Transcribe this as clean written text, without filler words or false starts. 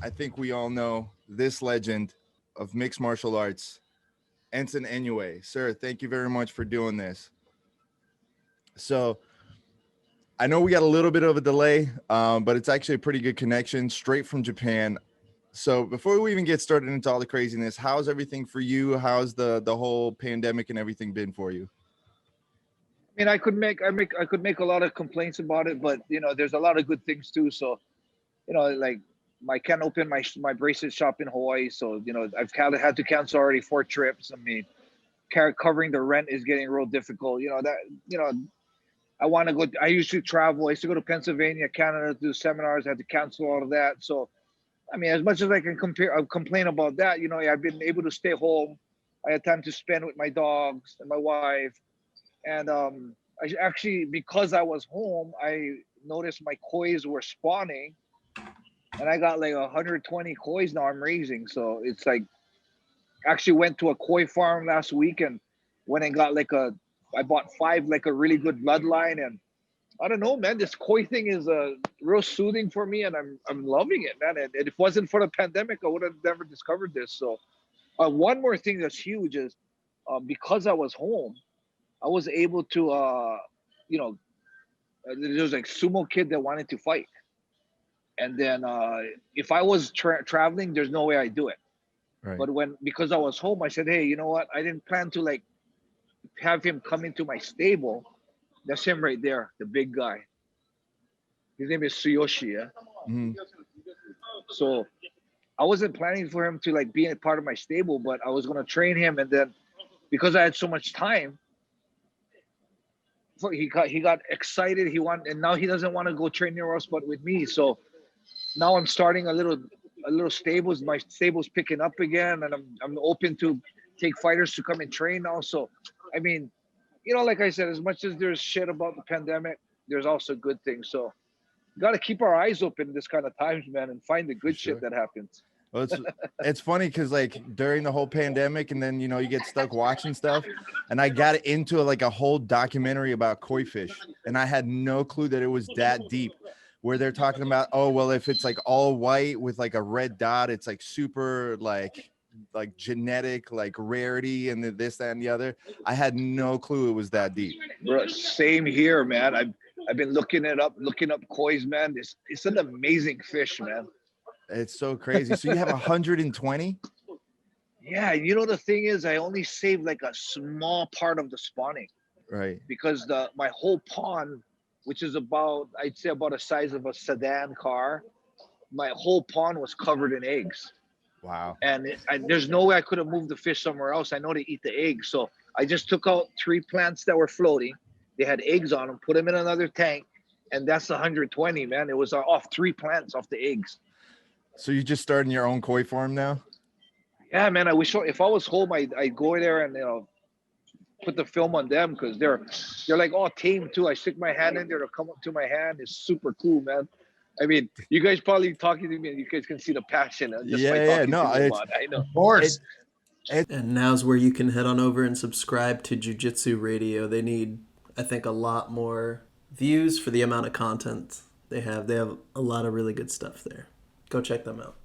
I think we all know this legend of mixed martial arts, Enson Inoue. Sir, thank you very much for doing this. So I know we got a little bit of a delay, but it's actually a pretty good connection straight from Japan. So before we even get started into all the craziness, how's everything for you? How's the whole pandemic and everything been for you? I mean, I could make a lot of complaints about it, but there's a lot of good things too. So, like I can't open my bracelet shop in Hawaii, so I've had to cancel already 4 trips. I mean, covering the rent is getting real difficult. You know I want to go. I used to travel. I used to go to Pennsylvania, Canada to do seminars. I had to cancel all of that. So, I mean, as much as I can complain about that, I've been able to stay home. I had time to spend with my dogs and my wife. And I actually, because I was home, I noticed my kois were spawning, and I got like 120 kois now I'm raising. So it's like, actually went to a koi farm last week and went and got I bought 5 like a really good bloodline, and I don't know, man. This koi thing is real soothing for me, and I'm loving it, man. And if it wasn't for the pandemic, I would have never discovered this. So, one more thing that's huge is, because I was home, I was able to, you know, there was like sumo kid that wanted to fight, and then if I was traveling, there's no way I do it. Right. But because I was home, I said, hey, you know what? I didn't plan to like have him come into my stable. That's him right there, the big guy. His name is Tsuyoshi. Yeah? Mhm. So I wasn't planning for him to like be a part of my stable, but I was gonna train him, and then because I had so much time, he got excited. And now he doesn't want to go train anywhere else but with me. So now I'm starting a little stables. My stables picking up again, and I'm open to take fighters to come and train now. So, I mean, like I said, as much as there's shit about the pandemic, there's also good things. So, got to keep our eyes open in this kind of times, man, and find the For good shit sure. that happens. Well, it's funny because like during the whole pandemic, and then you get stuck watching stuff, and I got into like a whole documentary about koi fish, and I had no clue that it was that deep. Where they're talking about, oh well, if it's like all white with like a red dot, it's like super like genetic like rarity and this that and the other. I had no clue it was that deep. Bro, same here, man. I've been looking up koi's, man. It's an amazing fish, man. It's so crazy. So you have 120? Yeah, the thing is, I only saved like a small part of the spawning Right. because my whole pond, which is about, I'd say about the size of a sedan car, my whole pond was covered in eggs. Wow. And there's no way I could have moved the fish somewhere else. I know they eat the eggs, so I just took out 3 plants that were floating. They had eggs on them, put them in another tank, and that's 120, man. It was off 3 plants off the eggs. So you just starting your own koi farm now? Yeah, man. I wish if I was home, I'd go there and put the film on them because they're like all tame too. I stick my hand in there to come up to my hand. It's super cool, man. I mean, you guys probably talking to me, and you guys can see the passion just by Yeah. talking No, to me about it. I know. Of course. And now's where you can head on over and subscribe to Jiu-Jitsu Radio. They need, I think, a lot more views for the amount of content they have. They have a lot of really good stuff there. Go check them out.